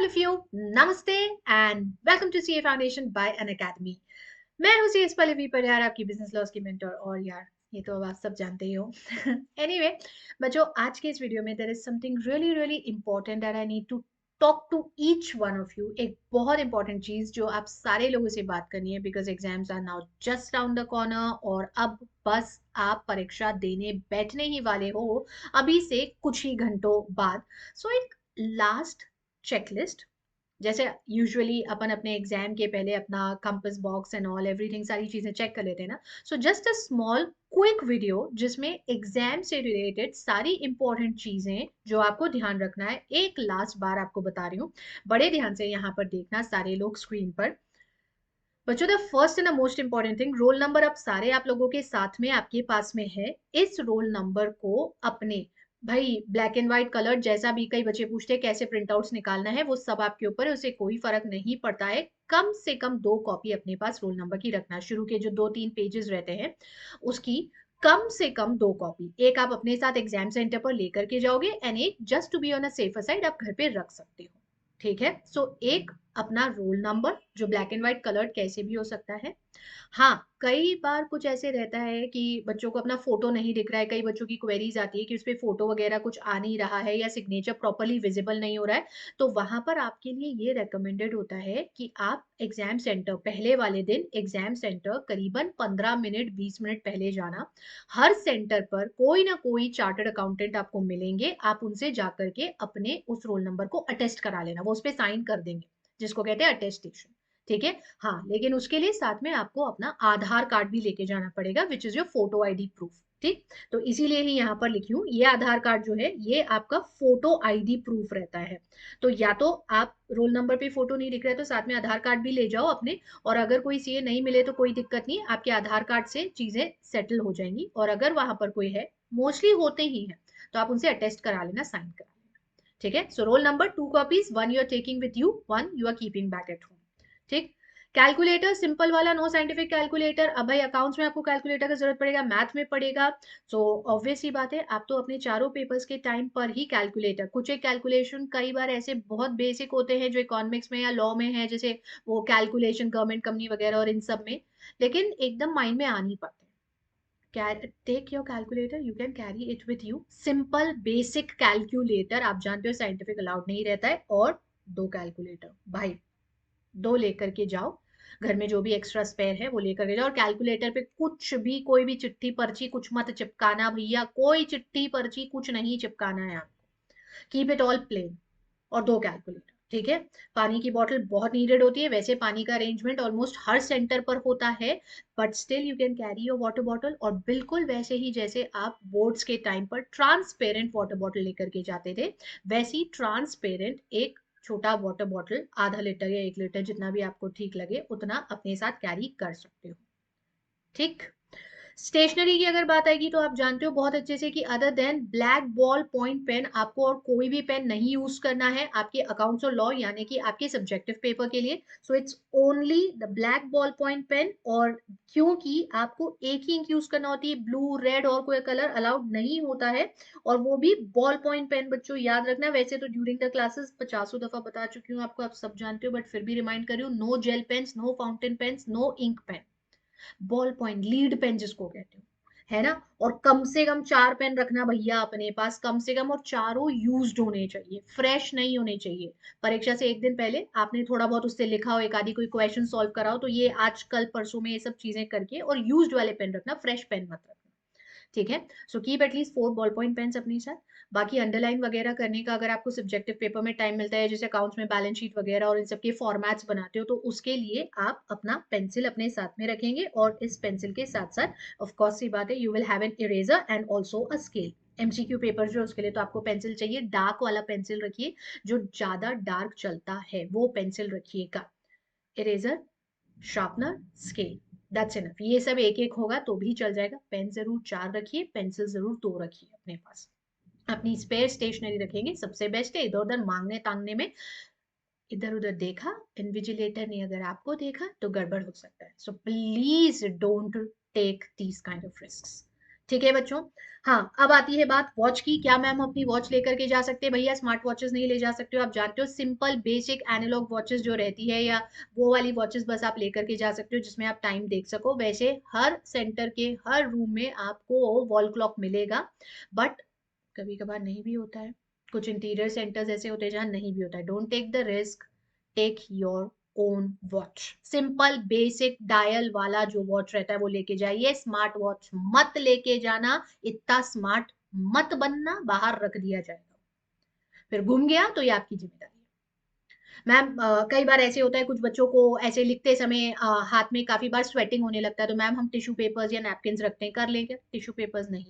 All of you, नमस्ते and welcome to CA foundation by Unacademy. मैं हूँ CS Pallavi परिहार, आपकी बिजनेस लॉस की मेंटर। और यार, ये तो अब आप सब जानते ही हो। एनीवे, बच्चों, आज के इस वीडियो में there is something really really important that I need to talk to each one of you. एक बहुत इंपॉर्टेंट चीज जो आप सारे लोगों से बात करनी है, because exams are now just down the corner. और अब बस आप परीक्षा देने बैठने ही वाले हो अभी से कुछ ही घंटों बाद। सो एक लास्ट चेकलिस्ट, जैसे यूजुअली अपन अपने एग्जाम के पहले अपना compass box and all everything सारी चीजें चेक कर लेते हैं ना। So just a small quick video जिसमें एग्जाम से रिलेटेड सारी इंपॉर्टेंट चीजें जो आपको ध्यान रखना है, एक लास्ट बार आपको बता रही हूँ। बड़े ध्यान से यहाँ पर देखना सारे लोग स्क्रीन पर। बच्चों, the first and the most important thing, roll number अब सारे आप लोगों के साथ में आपके पास में है। इस रोल नंबर को अपने, भाई ब्लैक एंड व्हाइट कलर जैसा भी, कई बच्चे पूछते हैं कैसे प्रिंट आउट्स निकालना है, वो सब आपके ऊपर है, उसे कोई फर्क नहीं पड़ता है। कम से कम 2 कॉपी अपने पास रोल नंबर की रखना। शुरू के जो 2-3 पेजेस रहते हैं उसकी कम से कम 2 कॉपी, एक आप अपने साथ एग्जाम सेंटर पर लेकर के जाओगे एंड एक just to be on a safer side आप घर पे रख सकते हो। ठीक है, सो एक अपना रोल नंबर जो ब्लैक एंड व्हाइट कलर्ड कैसे भी हो सकता है। हाँ, कई बार कुछ ऐसे रहता है कि बच्चों को अपना फोटो नहीं दिख रहा है। कई बच्चों की क्वेरीज आती है कि उस पे फोटो वगैरह कुछ आ नहीं रहा है या सिग्नेचर प्रॉपरली विजिबल नहीं हो रहा है। तो वहां पर आपके लिए ये रेकमेंडेड होता है कि आप एग्जाम सेंटर पहले वाले दिन एग्जाम सेंटर करीबन 15 मिनट 20 मिनट पहले जाना। हर सेंटर पर कोई ना कोई चार्टर्ड अकाउंटेंट आपको मिलेंगे, आप उनसे जाकर के अपने उस रोल नंबर को अटेस्ट करा लेना, वो उस पर साइन कर देंगे, जिसको कहते हैं अटेस्टेशन। ठीक है। हाँ, लेकिन उसके लिए साथ में आपको अपना आधार कार्ड भी लेके जाना पड़ेगा, which is your photo ID proof. ठीक, तो इसीलिए ही यहाँ पर लिखी हूँ, ये आधार कार्ड जो है ये आपका फोटो आईडी प्रूफ रहता है। तो या तो आप रोल नंबर पे फोटो नहीं दिख रहा है तो साथ में आधार कार्ड भी ले जाओ अपने। और अगर कोई सीए नहीं मिले तो कोई दिक्कत नहीं, आपके आधार कार्ड से चीजें सेटल हो जाएंगी। और अगर वहां पर कोई है, मोस्टली होते ही है, तो आप उनसे अटेस्ट करा लेना, साइन करा लेना। ठीक है, so roll number 2 copies, one you are taking with you, one you are keeping back at home. ठीक। कैलकुलेटर सिंपल वाला, नो साइंटिफिक कैलकुलेटर। अब भाई अकाउंट्स में आपको कैलकुलेटर की जरूरत पड़ेगा, मैथ में पड़ेगा। सो ऑब्वियस ही बात है, आप तो अपने चारों पेपर्स के टाइम पर ही कैलकुलेटर, कुछ एक कैलकुलेशन कई बार ऐसे बहुत बेसिक होते हैं जो इकोनॉमिक्स में या लॉ में है, जैसे वो कैलकुलेशन गवर्नमेंट कंपनी वगैरह और इन सब में, लेकिन एकदम माइंड में आ नहीं पाते। Take your calculator, you can carry it with you. Simple basic calculator, आप जानते हो साइंटिफिक अलाउड नहीं रहता है। और 2 कैलकुलेटर भाई, 2 लेकर के जाओ। घर में जो भी एक्स्ट्रा स्पेयर है वो लेकर के जाओ। और कैलकुलेटर पे कुछ भी, कोई भी चिट्ठी पर्ची कुछ मत चिपकाना भैया, कोई चिट्ठी पर्ची कुछ नहीं चिपकाना है आपको। Keep it all plain. और 2 कैलकुलेटर। ठीक है। पानी की बोतल बहुत नीडेड होती है, वैसे पानी का अरेंजमेंट ऑलमोस्ट हर सेंटर पर होता है, but still you can carry your water bottle. और बिल्कुल वैसे ही जैसे आप बोर्ड्स के टाइम पर ट्रांसपेरेंट वाटर बॉटल लेकर के जाते थे, वैसी ट्रांसपेरेंट एक छोटा वाटर बॉटल, ½ लीटर या 1 लीटर, जितना भी आपको ठीक लगे उतना अपने साथ कैरी कर सकते हो। ठीक। स्टेशनरी की अगर बात आएगी तो आप जानते हो बहुत अच्छे से कि other than black ball point pen, आपको और कोई भी पेन नहीं यूज करना है आपके अकाउंट्स और लॉ यानी कि आपके सब्जेक्टिव पेपर के लिए। So it's only the black ball point pen. और क्योंकि आपको एक ही इंक यूज करना होती है, ब्लू रेड और कोई कलर अलाउड नहीं होता है, और वो भी बॉल पॉइंट पेन। बच्चों याद रखना, वैसे तो ड्यूरिंग द क्लासेस 50 दफा बता चुकी हूँ आपको, आप सब जानते हो, बट फिर भी रिमाइंड कर रही हूँ, no gel pens, no fountain pens, no ink pen. Ball point lead pen जिसको कहते हो, है ना। और कम से कम 4 पेन रखना भैया अपने पास, कम से कम। और चारों यूज्ड होने चाहिए, फ्रेश नहीं होने चाहिए। परीक्षा से एक दिन पहले आपने थोड़ा बहुत उससे लिखा हो, एक आदि कोई क्वेश्चन सॉल्व कराओ, तो ये आज कल परसों में ये सब चीजें करके, और यूज्ड वाले पेन रखना, फ्रेश पेन मत रखना। ठीक है। So keep at least 4 ball point pens अपने साथ। बाकी अंडरलाइन वगैरह करने का अगर आपको सब्जेक्टिव पेपर में टाइम मिलता है, जैसे अकाउंट्स में बैलेंस शीट वगैरह और इन सब के फॉर्मेट्स बनाते हो, तो उसके लिए आप अपना पेंसिल अपने साथ में रखेंगे। और इस पेंसिल के साथ साथ ऑफ कोर्स सी बात है, you will have an eraser and also a scale. MCQ paper जो उसके लिए तो आपको पेंसिल चाहिए, डार्क वाला पेंसिल रखिए, जो ज्यादा डार्क चलता है वो पेंसिल रखिएगा। Eraser, sharpener, scale, that's enough. ये सब एक एक होगा तो भी चल जाएगा। पेन जरूर 4 रखिए, पेंसिल जरूर 2 रखिए अपने पास। अपनी स्पेयर स्टेशनरी रखेंगे, सबसे बेस्ट है। इधर उधर मांगने तांगने में इधर उधर देखा, इन्विजिलेटर ने अगर आपको देखा तो गड़बड़ हो सकता है। So please don't take these kind of risk. ठीक है बच्चों। हाँ, अब आती है बात वॉच की। क्या मैम अपनी वॉच लेकर के जा सकते हैं? भैया स्मार्ट वॉचेस नहीं ले जा सकते हो। आप जानते हो सिंपल बेसिक एनालॉग वॉचेस जो रहती है, या वो वाली वॉचेस बस आप लेकर के जा सकते हो जिसमें आप टाइम देख सको। वैसे हर सेंटर के हर रूम में आपको वॉल क्लॉक मिलेगा, बट कभी कभार नहीं भी होता है। कुछ इंटीरियर सेंटर्स ऐसे होते हैं जहां नहीं भी होता है। Don't take the risk, take your own watch. Simple basic dial वाला जो वॉच रहता है वो लेके जाइए। स्मार्ट वॉच मत लेके जाना। इतना स्मार्ट मत बनना, बाहर रख दिया जाएगा। फिर घूम गया तो ये आपकी जिम्मेदारी है। मैम कई बार ऐसे होता है कुछ बच्चों को ऐसे लिखते समय हाथ में काफी बार स्वेटिंग होने लगता है, तो मैम हम टिश्यू पेपर्स या नैपकिन रखते हैं, कर लेंगे। टिश्यू पेपर्स नहीं,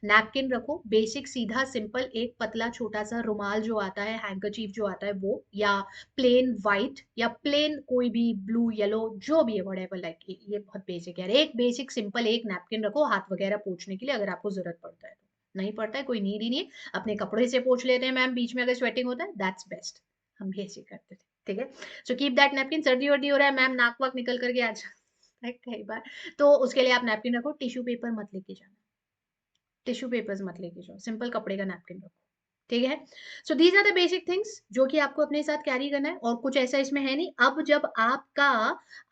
नैपकिन रखो। बेसिक सीधा सिंपल एक पतला छोटा सा रुमाल जो आता है, हैंकरचीफ जो आता है वो, या प्लेन व्हाइट या प्लेन कोई भी ब्लू येलो जो भी है, व्हाटएवर, लाइक ये बहुत बेसिक है। एक बेसिक सिंपल एक नैपकिन रखो हाथ वगैरह पोंछने के लिए, अगर आपको जरूरत पड़ता है तो। नहीं पड़ता है कोई नीड ही नहीं है, अपने कपड़े से पोंछ लेते हैं मैम बीच में अगर स्वेटिंग होता है, दैट्स बेस्ट। हम भी ऐसे ही करते थे। ठीक है, सो कीप दैट नैपकिन। सर्दी वर्दी हो रहा है मैम, नाक वाक निकल करके आ जाता है कई बार, तो उसके लिए आप नैपकिन रखो। टिश्यू पेपर मत लेके जाना, टिश्यू पेपर्स मत लेके जाओ, सिंपल कपड़े का नैपकिन रखो। ठीक है, so these are the basic things जो कि आपको अपने साथ कैरी करना है, और कुछ ऐसा इसमें है नहीं। अब जब आपका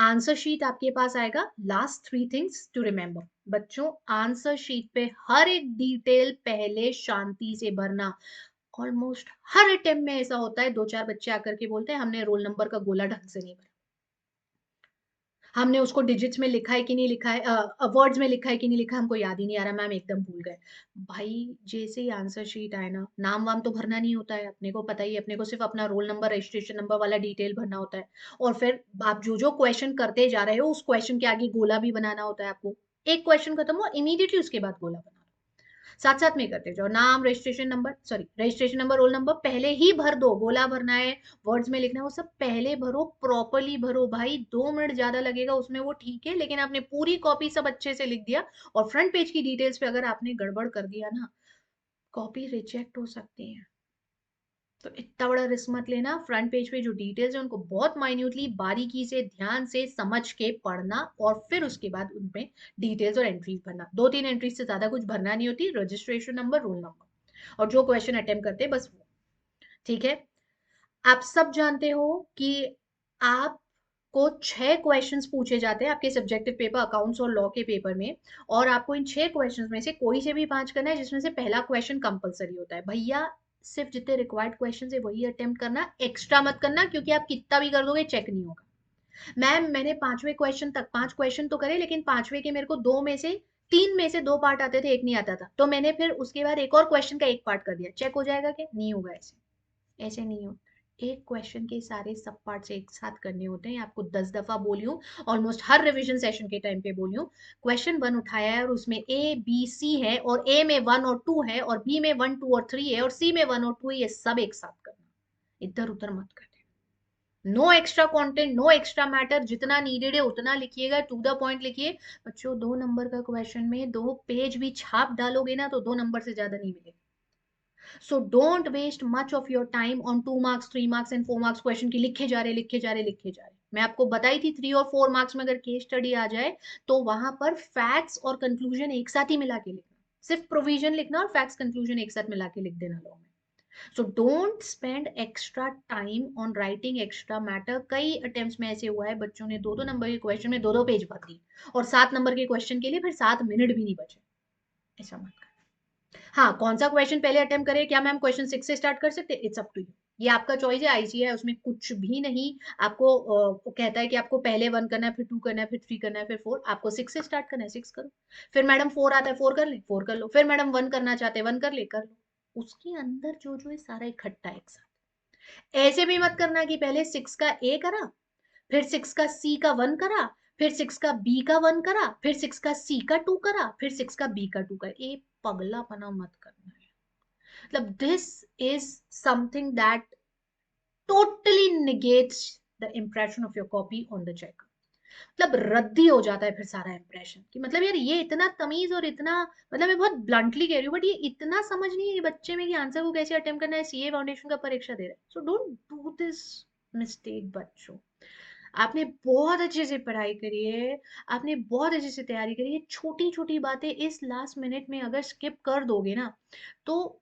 आंसर शीट आपके पास आएगा, लास्ट 3 थिंग्स टू रिमेंबर। बच्चों, आंसर शीट पे हर एक डिटेल पहले शांति से भरना। ऑलमोस्ट हर अटेम्प्ट में ऐसा होता है, 2-4 बच्चे आकर के बोलते हैं हमने रोल नंबर का गोला ढंग से नहीं भरा, हमने उसको डिजिट्स में लिखा है कि नहीं लिखा है, वर्ड्स में लिखा है कि नहीं लिखा है, हमको याद ही नहीं आ रहा मैम, एकदम भूल गए। भाई जैसे ही आंसर शीट आए ना, नाम वाम तो भरना नहीं होता है, अपने को पता ही है, अपने को सिर्फ अपना रोल नंबर रजिस्ट्रेशन नंबर वाला डिटेल भरना होता है। और फिर आप जो जो क्वेश्चन करते जा रहे हो उस क्वेश्चन के आगे गोला भी बनाना होता है आपको। एक क्वेश्चन खत्म हुआ, इमीडिएटली उसके बाद गोला बना, साथ साथ में करते जाओ। नाम, registration number, sorry registration number, roll number पहले ही भर दो। गोला भरना है, वर्ड्स में लिखना है, वो सब पहले भरो, प्रॉपरली भरो। भाई 2 मिनट ज्यादा लगेगा उसमें, वो ठीक है, लेकिन आपने पूरी कॉपी सब अच्छे से लिख दिया, और फ्रंट पेज की डिटेल्स पे अगर आपने गड़बड़ कर दिया ना, कॉपी रिजेक्ट हो सकती है। तो इतना बड़ा रिस्क मत लेना। फ्रंट पेज पे जो डिटेल्स है उनको बहुत माइन्यूटली बारीकी से ध्यान से समझ के पढ़ना, और फिर उसके बाद उनमें डिटेल्स और एंट्रीज भरना। 2-3 एंट्रीज से ज्यादा कुछ भरना नहीं होती, रजिस्ट्रेशन नंबर, रोल नंबर, और जो क्वेश्चन अटेम्प्ट करते हैं बस वो। ठीक है, आप सब जानते हो कि आपको 6 क्वेश्चंस पूछे जाते हैं आपके सब्जेक्टिव पेपर अकाउंट्स और लॉ के पेपर में, और आपको इन 6 क्वेश्चंस में से कोई से भी 5 करना है, जिसमें से पहला क्वेश्चन कंपलसरी होता है। भैया सिर्फ जितने रिक्वायर्ड क्वेश्चन है वही अटेम्प्ट करना, एक्स्ट्रा मत करना, क्योंकि आप कितना भी कर दोगे चेक नहीं होगा। मैम मैंने 5वें क्वेश्चन तक 5 क्वेश्चन तो करे, लेकिन 5वें के मेरे को 3 में से 2 पार्ट आते थे, एक नहीं आता था, तो मैंने फिर उसके बाद एक और क्वेश्चन का एक पार्ट कर दिया। चेक हो जाएगा क्या? नहीं होगा। ऐसे ऐसे नहीं होता। एक क्वेश्चन के सारे सब पार्ट्स एक साथ करने होते हैं। आपको 10 दफा बोली हूँ, ऑलमोस्ट हर रिवीजन सेशन के टाइम पे बोली हूँ। क्वेश्चन 1 उठाया है और उसमें ए बी सी है, और ए में 1 और 2 है, और बी में 1 2 और 3 है, और सी में 1 और 2 है, ये सब एक साथ करना। इधर उधर मत करना। No extra content, no extra matter, जितना नीडेड है उतना लिखिएगा, टू द पॉइंट लिखिए। बच्चों 2 नंबर का क्वेश्चन में 2 पेज भी छाप डालोगे ना तो 2 नंबर से ज्यादा नहीं मिलेगा। So don't waste much of your time on 2 marks 3 marks and 4 marks question की लिखे जा रहे लिखे जा रहे लिखे जा रहे। मैं आपको बताई थी 3 और 4 मार्क्स में अगर केस स्टडी आ जाए तो वहां पर फैक्ट्स और कंक्लूजन एक साथ ही मिला के लिखना, सिर्फ प्रोविजन लिखना और फैक्ट्स कंक्लूजन एक साथ मिला के लिख देना लॉ में। So don't spend extra time on writing extra matter. कई अटेम्प्ट्स में ऐसे हुआ है बच्चों ने 2-2 नंबर के क्वेश्चन में 2-2 पेज भर दी, और 7 नंबर के क्वेश्चन के लिए फिर 7 मिनट भी नहीं बचे। ऐसा मत कर। हाँ, कौन सा क्वेश्चन पहले अटेम्प्ट करें? क्या मैम क्वेश्चन 6 से स्टार्ट कर सकते? इट्स अप टू यू, ये आपका चॉइस है। आईसीए है, उसमें कुछ भी नहीं आपको कहता है कि आपको पहले 1 करना है, फिर 2 करना है, फिर 3 करना है, फिर 4। आपको 6 से स्टार्ट करना है, 6 करो। फिर मैडम 4 आता है, 4 कर ले, 4 कर लो। फिर मैडम 1 करना चाहते हैं, 1 कर ले, कर लो। उसके अंदर जो जो है सारा इकट्ठा एक साथ। ऐसे भी मत करना कि पहले 6 का ए करा, फिर 6 का सी का 1 करा, फिर 6 का बी का 1 करा, फिर 6 का सी का 2 करा, फिर 6 का बी का 2 करा। ए पगलापना मत करना है। मतलब this is something that totally negates the impression of your copy on the check. मतलब रद्दी हो जाता है फिर सारा इंप्रेशन, कि मतलब यार ये इतना तमीज और इतना, मतलब मैं बहुत ब्लंटली कह रही हूँ, बट ये इतना समझ नहीं है बच्चे में कि आंसर को कैसे अटेम्प्ट करना है। सीए फाउंडेशन का परीक्षा दे रहा है, so don't do this mistake बच्चों। आपने बहुत अच्छे से पढ़ाई करी है, आपने बहुत अच्छे से तैयारी करी है, छोटी-छोटी बातें इस लास्ट मिनट में अगर स्किप कर दोगे ना, तो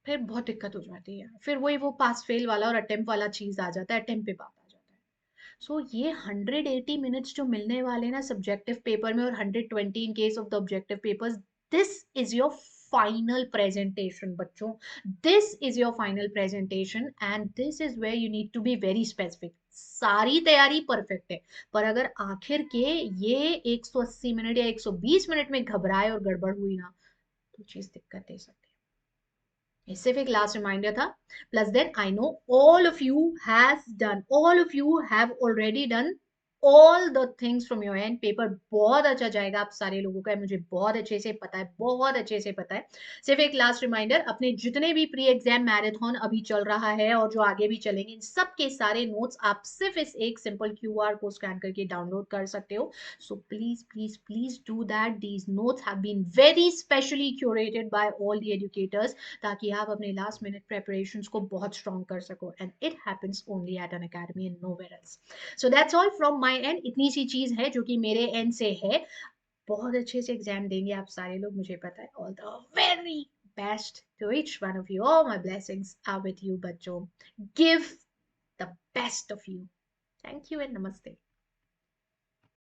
फिर बहुत दिक्कत हो जाती है। फिर वही वो पास फेल वाला और अटेम्प्ट वाला चीज़ आ जाता है, अटेम्प्ट पे बात आ जाता है। सो ये 180 मिनट्स जो मिलने वाले ना सब्जेक्टिव पेपर में और 120 in case of the objective papers, this is your final presentation बच्चों। This is your final presentation and this is where you need to be very specific. सारी तैयारी परफेक्ट है, पर अगर आखिर के ये 180 मिनट या 120 मिनट में घबराए और गड़बड़ हुई ना, तो चीज दिक्कत दे सकती है। ये सिर्फ एक लास्ट रिमाइंडर था। Plus then I know all of you have already done all the things from your end. Paper बहुत अच्छा जाएगा आप सारे लोगों का, मुझे बहुत अच्छे से पता है, बहुत अच्छे से पता है। सिर्फ एक लास्ट रिमाइंडर, अपने जितने भी प्री एग्जाम मैराथन अभी चल रहा है और जो आगे भी चलेंगे, इन सब के सारे नोट्स आप सिर्फ इस एक सिंपल क्यूआर को स्कैन करके डाउनलोड कर सकते हो। So please do that. These notes have been very specially curated by all the educators ताकि आप अपने लास्ट मिनट प्रेपरेशंस को बहुत स्ट्रॉन्ग कर सको, and it happens only at Unacademy and nowhere else. So that's all from my end. इतनी सी चीज है जो कि मेरे एंड से है। बहुत अच्छे से एग्जाम देंगे आप सारे लोग, मुझे पता है। All the very best to each one of you. All my blessings are with you बच्चों। Give the best of you. Thank you and नमस्ते।